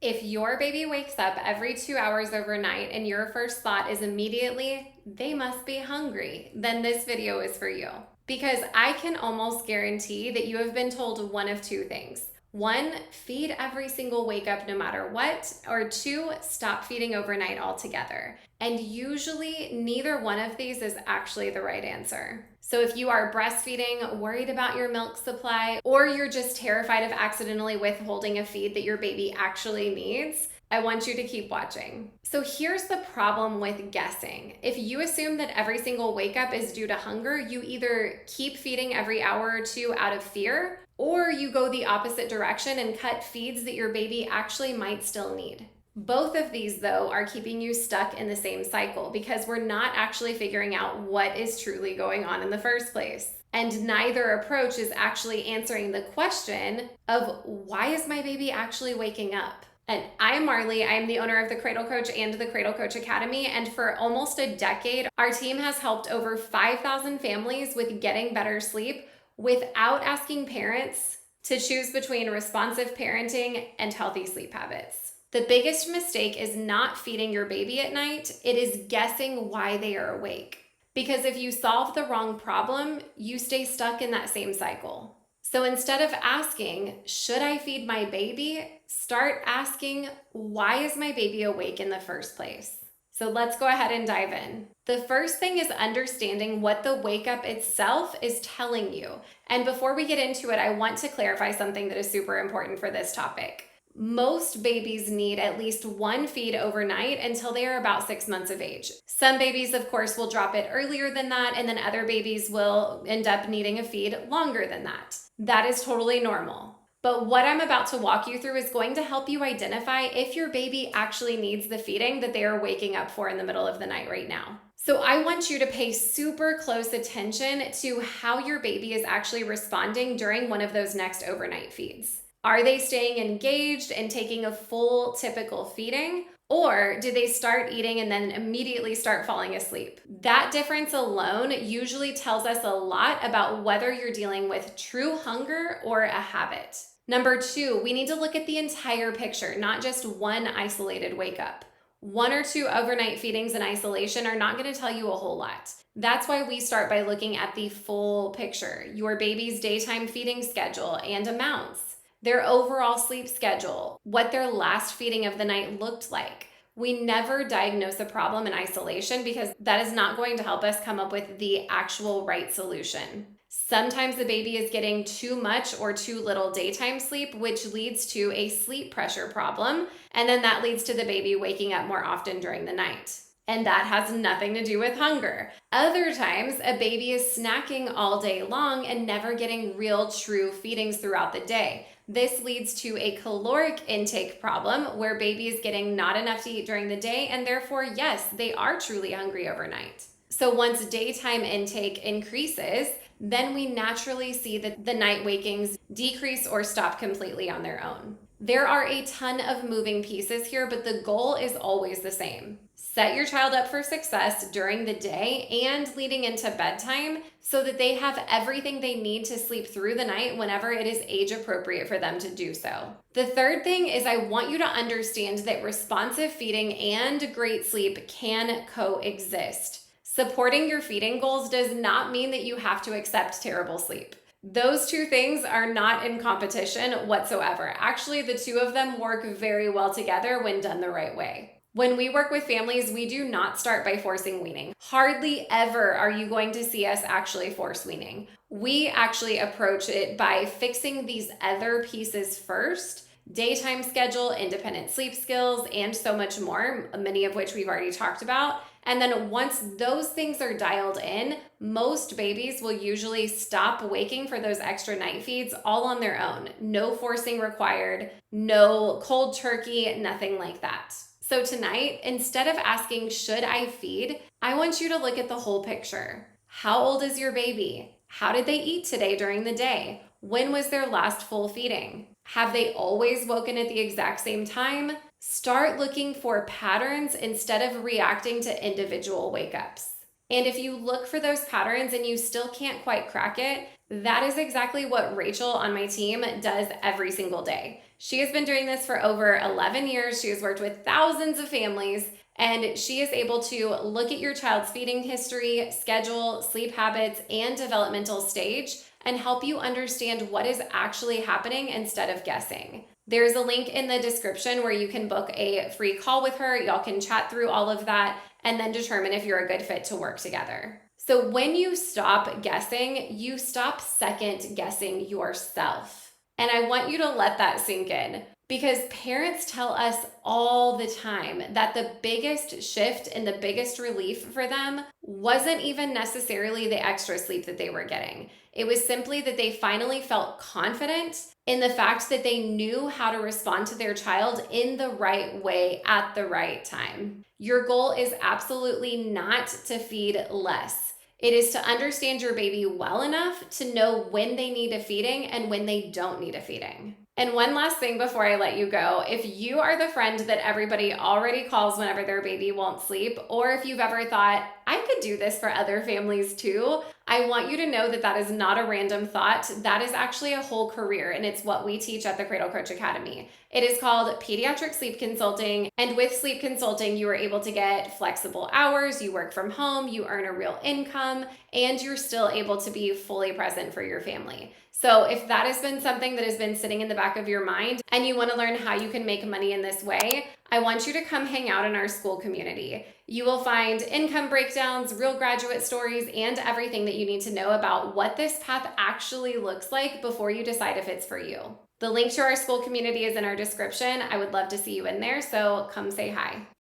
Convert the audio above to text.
If your baby wakes up every 2 hours overnight and your first thought is immediately, they must be hungry, then this video is for you. Because I can almost guarantee that you have been told one of two things. One, feed every single wake up no matter what, or two, stop feeding overnight altogether. And usually, neither one of these is actually the right answer. So, if you are breastfeeding, worried about your milk supply, or you're just terrified of accidentally withholding a feed that your baby actually needs, I want you to keep watching. So here's the problem with guessing. If you assume that every single wake up is due to hunger, you either keep feeding every hour or two out of fear, or you go the opposite direction and cut feeds that your baby actually might still need. Both of these, though, are keeping you stuck in the same cycle because we're not actually figuring out what is truly going on in the first place. And neither approach is actually answering the question of why is my baby actually waking up? And I am Marley. I am the owner of the Cradle Coach and the Cradle Coach Academy. And for almost a decade, our team has helped over 5,000 families with getting better sleep without asking parents to choose between responsive parenting and healthy sleep habits. The biggest mistake is not feeding your baby at night. It is guessing why they are awake. Because if you solve the wrong problem, you stay stuck in that same cycle. So instead of asking, should I feed my baby? Start asking, why is my baby awake in the first place? So let's go ahead and dive in. The first thing is understanding what the wake up itself is telling you. And before we get into it, I want to clarify something that is super important for this topic. Most babies need at least one feed overnight until they are about 6 months of age. Some babies, of course, will drop it earlier than that, and then other babies will end up needing a feed longer than that. That is totally normal. But what I'm about to walk you through is going to help you identify if your baby actually needs the feeding that they are waking up for in the middle of the night right now. So I want you to pay super close attention to how your baby is actually responding during one of those next overnight feeds. Are they staying engaged and taking a full typical feeding? Or do they start eating and then immediately start falling asleep? That difference alone usually tells us a lot about whether you're dealing with true hunger or a habit. Number two, we need to look at the entire picture, not just one isolated wake up. One or two overnight feedings in isolation are not going to tell you a whole lot. That's why we start by looking at the full picture, your baby's daytime feeding schedule and amounts, their overall sleep schedule, what their last feeding of the night looked like. We never diagnose a problem in isolation because that is not going to help us come up with the actual right solution. Sometimes the baby is getting too much or too little daytime sleep, which leads to a sleep pressure problem, and then that leads to the baby waking up more often during the night. And that has nothing to do with hunger. Other times, a baby is snacking all day long and never getting real true feedings throughout the day. This leads to a caloric intake problem where baby is getting not enough to eat during the day, and therefore, yes, they are truly hungry overnight. So once daytime intake increases, then we naturally see that the night wakings decrease or stop completely on their own. There are a ton of moving pieces here, but the goal is always the same. Set your child up for success during the day and leading into bedtime so that they have everything they need to sleep through the night whenever it is age appropriate for them to do so. The third thing is I want you to understand that responsive feeding and great sleep can coexist. Supporting your feeding goals does not mean that you have to accept terrible sleep. Those two things are not in competition whatsoever. Actually, the two of them work very well together when done the right way. When we work with families, we do not start by forcing weaning. Hardly ever are you going to see us actually force weaning. We actually approach it by fixing these other pieces first: daytime schedule, independent sleep skills, and so much more, many of which we've already talked about. And then once those things are dialed in, most babies will usually stop waking for those extra night feeds all on their own. No forcing required, no cold turkey, nothing like that. So tonight, instead of asking, should I feed? I want you to look at the whole picture. How old is your baby? How did they eat today during the day? When was their last full feeding? Have they always woken at the exact same time? Start looking for patterns instead of reacting to individual wake-ups. And if you look for those patterns and you still can't quite crack it, that is exactly what Rachel on my team does every single day. She has been doing this for over 11 years. She has worked with thousands of families, and she is able to look at your child's feeding history, schedule, sleep habits, and developmental stage and help you understand what is actually happening instead of guessing. There's a link in the description where you can book a free call with her. Y'all can chat through all of that and then determine if you're a good fit to work together. So when you stop guessing, you stop second guessing yourself. And I want you to let that sink in because parents tell us all the time that the biggest shift and the biggest relief for them wasn't even necessarily the extra sleep that they were getting. It was simply that they finally felt confident in the fact that they knew how to respond to their child in the right way at the right time. Your goal is absolutely not to feed less. It is to understand your baby well enough to know when they need a feeding and when they don't need a feeding. And one last thing before I let you go, if you are the friend that everybody already calls whenever their baby won't sleep, or if you've ever thought, I could do this for other families too, I want you to know that that is not a random thought. That is actually a whole career, and it's what we teach at the Cradle Coach Academy. It is called Pediatric Sleep Consulting, and with sleep consulting, you are able to get flexible hours, you work from home, you earn a real income, and you're still able to be fully present for your family. So if that has been something that has been sitting in the back of your mind and you want to learn how you can make money in this way, I want you to come hang out in our school community. You will find income breakdowns, real graduate stories, and everything that you need to know about what this path actually looks like before you decide if it's for you. The link to our school community is in our description. I would love to see you in there, so come say hi.